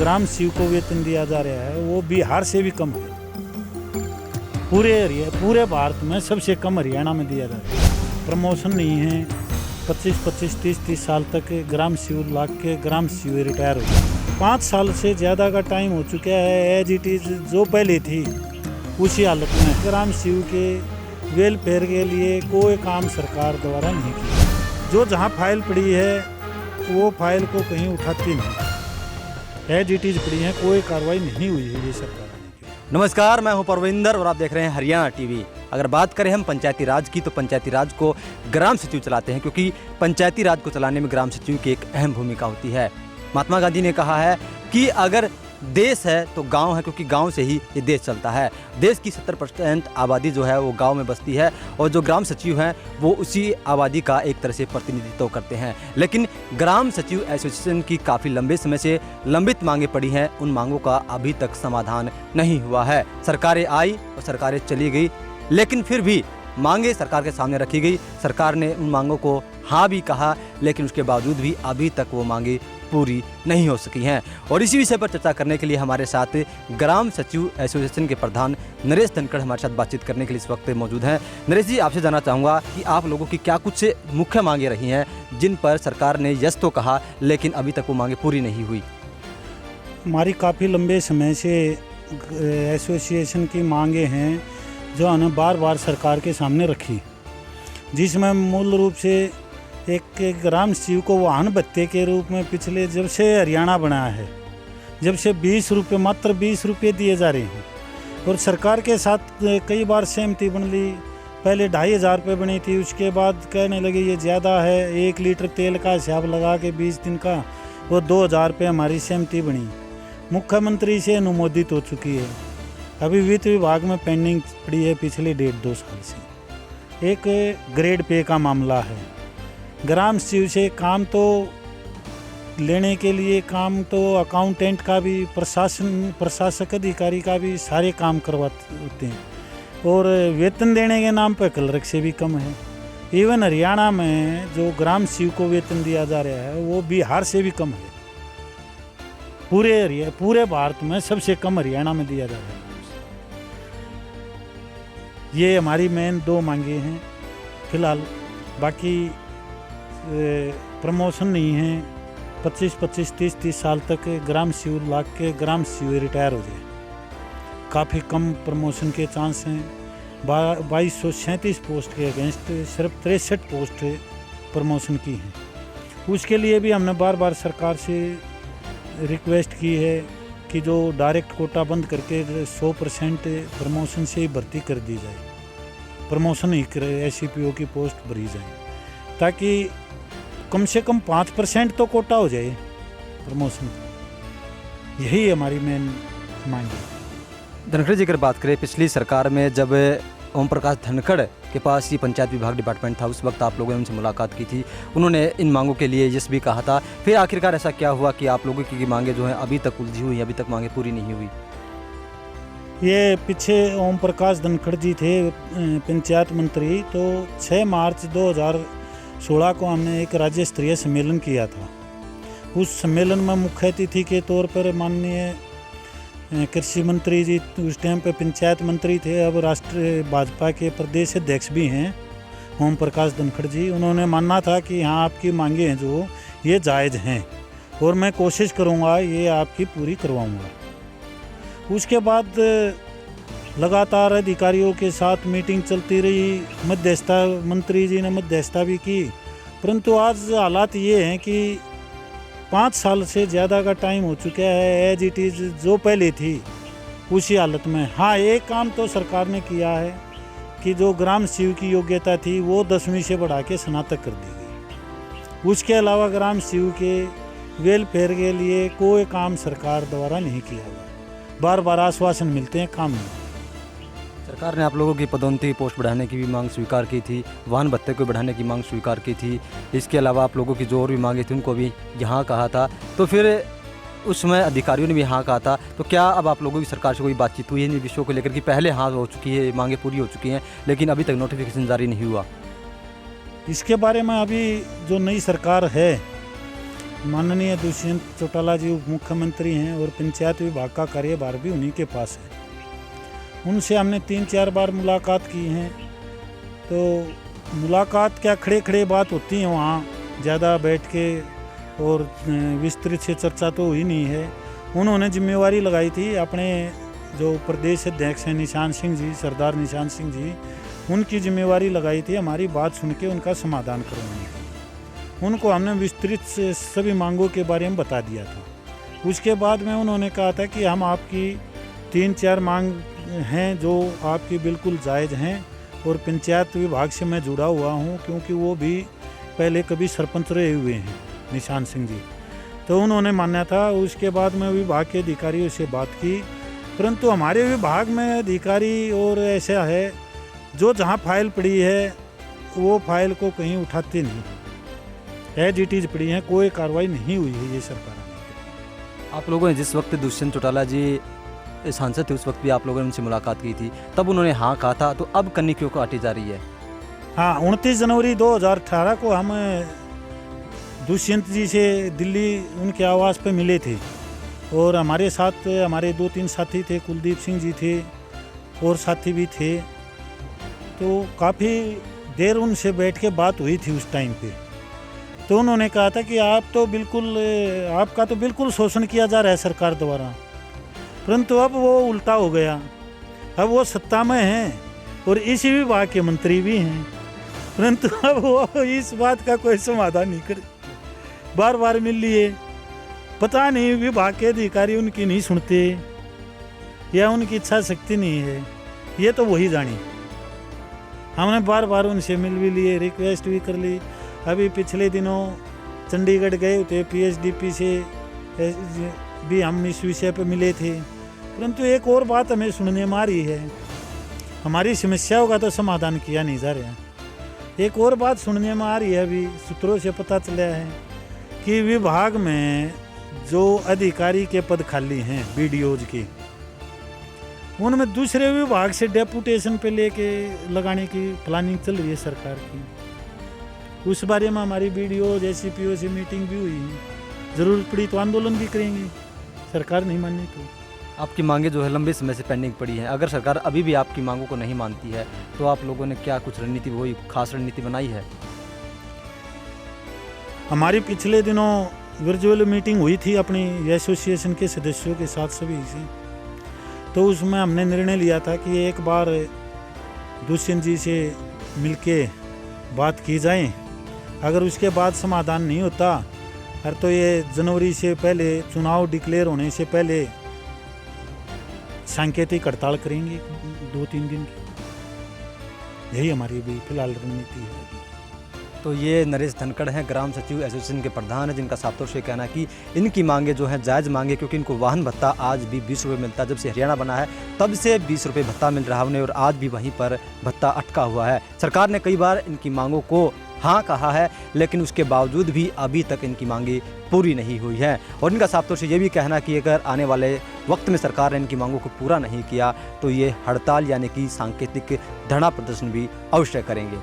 ग्राम CU को वेतन दिया जा रहा है वो बिहार से भी कम है। पूरे भारत में सबसे कम हरियाणा में दिया जा रहा है। प्रमोशन नहीं है। 25-25, 30-30 साल तक ग्राम सीयू लाग के ग्राम सीयू रिटायर हो गए। 5 साल से ज़्यादा का टाइम हो चुका है। एज इट इज़ जो पहले थी उसी हालत में। ग्राम सीयू के वेलफेयर के लिए कोई काम सरकार द्वारा नहीं किया। जो जहाँ फाइल पड़ी है वो फाइल को कहीं उठाती नहीं। एज इट इज़ पड़ी है, कोई कार्रवाई नहीं हुई है ये सरकार ने। नमस्कार, मैं हूं परविंदर और आप देख रहे हैं हरियाणा टीवी। अगर बात करें हम पंचायती राज की, तो पंचायती राज को ग्राम सचिव चलाते हैं, क्योंकि पंचायती राज को चलाने में ग्राम सचिव की एक अहम भूमिका होती है। महात्मा गांधी ने कहा है कि अगर देश है तो गांव है, क्योंकि गांव से ही ये देश चलता है। देश की 70% आबादी जो है वो गांव में बसती है और जो ग्राम सचिव हैं वो उसी आबादी का एक तरह से प्रतिनिधित्व करते हैं। लेकिन ग्राम सचिव एसोसिएशन की काफ़ी लंबे समय से लंबित मांगें पड़ी हैं। उन मांगों का अभी तक समाधान नहीं हुआ है। सरकारें आई और सरकारें चली गई, लेकिन फिर भी मांगे सरकार के सामने रखी गई। सरकार ने उन मांगों को हाँ भी कहा, लेकिन उसके बावजूद भी अभी तक वो मांगे पूरी नहीं हो सकी हैं। और इसी विषय पर चर्चा करने के लिए हमारे साथ ग्राम सचिव एसोसिएशन के प्रधान नरेश धनखड़ हमारे साथ बातचीत करने के लिए इस वक्त मौजूद हैं। नरेश जी, आपसे जानना चाहूँगा कि आप लोगों की क्या कुछ मुख्य मांगे रही हैं जिन पर सरकार ने यस तो कहा, लेकिन अभी तक वो मांगे पूरी नहीं हुई? हमारी काफ़ी लंबे समय से एसोसिएशन की मांगे हैं जो हमने बार बार सरकार के सामने रखी, जिसमें मूल रूप से एक ग्राम सचिव को वाहन भत्ते के रूप में पिछले जब से हरियाणा बना है, जब से 20 रुपये, मात्र 20 रुपये दिए जा रहे हैं। और सरकार के साथ कई बार सहमति बन ली। पहले 2500 रुपये बनी थी, उसके बाद कहने लगे ये ज़्यादा है। 1 लीटर तेल का हिसाब लगा के 20 दिन का वो 2000 रुपये हमारी सहमति बनी। मुख्यमंत्री से अनुमोदित हो चुकी है, अभी वित्त विभाग में पेंडिंग पड़ी है पिछले 1.5-2 साल से। एक ग्रेड पे का मामला है। ग्राम सचिव से काम तो लेने के लिए काम तो अकाउंटेंट का भी, प्रशासक अधिकारी का भी सारे काम करवाते होते हैं, और वेतन देने के नाम पर क्लर्क से भी कम है। इवन हरियाणा में जो ग्राम सचिव को वेतन दिया जा रहा है वो बिहार से भी कम है। पूरे भारत में सबसे कम हरियाणा में दिया जा रहा है। ये हमारी मेन 2 मांगे हैं फिलहाल। बाकी प्रमोशन नहीं है। 25-25, 30-30 साल तक ग्राम सीयू लाग के ग्राम सीयू रिटायर हो जाए। काफ़ी कम प्रमोशन के चांस हैं। 2237 पोस्ट के अगेंस्ट सिर्फ 63 पोस्ट प्रमोशन की हैं। उसके लिए भी हमने बार बार सरकार से रिक्वेस्ट की है कि जो डायरेक्ट कोटा बंद करके 100% प्रमोशन से ही भर्ती कर दी जाए, प्रमोशन ही करे, SCPO की पोस्ट भरी जाए, ताकि कम से कम 5% तो कोटा हो जाए प्रमोशन का। यही हमारी मेन मांग है। धनखड़ जी, अगर बात करें पिछली सरकार में जब ओम प्रकाश धनखड़ के पास ये पंचायत विभाग डिपार्टमेंट था, उस वक्त आप लोगों ने उनसे मुलाकात की थी। उन्होंने इन मांगों के लिए यस भी कहा था। फिर आखिरकार ऐसा क्या हुआ कि आप लोगों की मांगे जो हैं अभी तक उलझी हुई, अभी तक मांगे पूरी नहीं हुई? ये पीछे ओम प्रकाश धनखड़ जी थे पंचायत मंत्री, तो 6 मार्च 2016 को हमने एक राज्य स्तरीय सम्मेलन किया था। उस सम्मेलन में मुख्य अतिथि के तौर पर माननीय कृषि मंत्री जी, उस टाइम पे पंचायत मंत्री थे, अब राष्ट्रीय भाजपा के प्रदेश अध्यक्ष भी हैं, ओम प्रकाश धनखड़ जी। उन्होंने मानना था कि हाँ, आपकी मांगे हैं जो ये जायज़ हैं और मैं कोशिश करूँगा ये आपकी पूरी करवाऊँगा। उसके बाद लगातार अधिकारियों के साथ मीटिंग चलती रही। मध्यस्थता, मंत्री जी ने मध्यस्थता भी की, परंतु आज हालात ये हैं कि 5 साल से ज़्यादा का टाइम हो चुका है। एज इट इज़ जो पहले थी उसी हालत में। हाँ, एक काम तो सरकार ने किया है कि जो ग्राम सचिव की योग्यता थी वो 10वीं से बढ़ा के स्नातक कर दी गई। उसके अलावा ग्राम सचिव के वेलफेयर के लिए कोई काम सरकार द्वारा नहीं किया गया। बार बार आश्वासन मिलते हैं, काम नहीं। सरकार ने आप लोगों की पदोन्नति, पोस्ट बढ़ाने की भी मांग स्वीकार की थी, वाहन भत्ते को बढ़ाने की मांग स्वीकार की थी। इसके अलावा आप लोगों की जो और भी मांगे थी उनको भी यहाँ कहा था, तो फिर उस समय अधिकारियों ने भी हाँ कहा था। तो क्या अब आप लोगों की सरकार से कोई बातचीत हुई है इन विषयों को लेकर कि पहले हाँ हो चुकी है, मांगे पूरी हो चुकी हैं, लेकिन अभी तक नोटिफिकेशन जारी नहीं हुआ? इसके बारे में अभी जो नई सरकार है माननीय दुष्यंत चौटाला जी उप मुख्यमंत्री हैं और पंचायत विभाग का कार्यभार भी उन्हीं के पास है। उनसे हमने 3-4 बार मुलाकात की है। तो मुलाकात क्या खड़े खड़े बात होती है वहाँ, ज़्यादा बैठ के और विस्तृत से चर्चा तो हुई नहीं है। उन्होंने जिम्मेवारी लगाई थी अपने जो प्रदेश अध्यक्ष हैं निशान सिंह जी, सरदार निशान सिंह जी, उनकी जिम्मेवारी लगाई थी हमारी बात सुन के उनका समाधान करवाने की। उनको हमने विस्तृत से सभी मांगों के बारे में बता दिया था। उसके बाद में उन्होंने कहा था कि हम आपकी 3-4 मांग हैं जो आपकी बिल्कुल जायज़ हैं, और पंचायत विभाग से मैं जुड़ा हुआ हूँ क्योंकि वो भी पहले कभी सरपंच रहे हुए हैं निशान सिंह जी, तो उन्होंने माना था। उसके बाद में विभाग के अधिकारियों से बात की, परंतु हमारे विभाग में अधिकारी और ऐसा है जो जहाँ फाइल पड़ी है वो फाइल को कहीं उठाते नहीं, एज इट इज़ पड़ी है, कोई कार्रवाई नहीं हुई है ये सरकार। आप लोगों ने जिस वक्त दुष्यंत चौटाला जी सांसद थे उस वक्त भी आप लोगों ने उनसे मुलाकात की थी, तब उन्होंने हाँ कहा था, तो अब करनी क्यों काटी जा रही है? हाँ, 29 जनवरी 2018 को हम दुष्यंत जी से दिल्ली उनके आवास पे मिले थे, और हमारे साथ हमारे 2-3 साथी थे, कुलदीप सिंह जी थे और साथी भी थे। तो काफ़ी देर उनसे बैठ के बात हुई थी उस टाइम पे। तो उन्होंने कहा था कि आपका तो बिल्कुल शोषण किया जा रहा है सरकार द्वारा, परंतु अब वो उल्टा हो गया। अब वो सत्ता में हैं और इसी विभाग के मंत्री भी हैं, परंतु अब वो इस बात का कोई समाधान नहीं करे। बार बार मिल लिए, पता नहीं विभाग के अधिकारी उनकी नहीं सुनते या उनकी इच्छा शक्ति नहीं है, ये तो वही जाने। हमने बार बार उनसे मिल भी लिए, रिक्वेस्ट भी कर ली। अभी पिछले दिनों चंडीगढ़ गए थे, PSDP से भी हम इस विषय पे मिले थे, परंतु एक और बात हमें सुनने में आ रही है, हमारी समस्याओं का तो समाधान किया नहीं जा रहा। एक और बात सुनने में आ रही है, अभी सूत्रों से पता चला है कि विभाग में जो अधिकारी के पद खाली हैं BDOज के, उनमें दूसरे विभाग से डेपुटेशन पे लेके लगाने की प्लानिंग चल रही है सरकार की। उस बारे में हमारी BDO SCPO से मीटिंग भी हुई है। ज़रूरत पड़ी तो आंदोलन भी करेंगे, सरकार नहीं माननी तो। आपकी मांगे जो है लंबे समय से पेंडिंग पड़ी हैं, अगर सरकार अभी भी आपकी मांगों को नहीं मानती है तो आप लोगों ने क्या कुछ रणनीति, वही खास रणनीति बनाई है? हमारी पिछले दिनों वर्चुअल मीटिंग हुई थी अपनी एसोसिएशन के सदस्यों के साथ सभी से, तो उसमें हमने निर्णय लिया था कि एक बार दुष्यंत जी से मिलके बात की जाए। अगर उसके बाद समाधान नहीं होता तो ये जनवरी से पहले, चुनाव डिक्लेयर होने से पहले सांकेतिक हड़ताल करेंगे 2-3 दिन की। यही हमारी भी फिलहाल रणनीति है। तो ये नरेश धनखड़ हैं, ग्राम सचिव एसोसिएशन के प्रधान हैं, जिनका साफ तौर से कहना है कि इनकी मांगे जो हैं जायज़ मांगे, क्योंकि इनको वाहन भत्ता आज भी 20 रुपये मिलता है। जब से हरियाणा बना है तब से 20 रुपये भत्ता मिल रहा है उन्हें, और आज भी वहीं पर भत्ता अटका हुआ है। सरकार ने कई बार इनकी मांगों को हाँ कहा है, लेकिन उसके बावजूद भी अभी तक इनकी मांगे पूरी नहीं हुई हैं। और इनका साफ तौर से ये भी कहना कि अगर आने वाले वक्त में सरकार ने इनकी मांगों को पूरा नहीं किया तो ये हड़ताल यानी कि सांकेतिक धरना प्रदर्शन भी अवश्य करेंगे।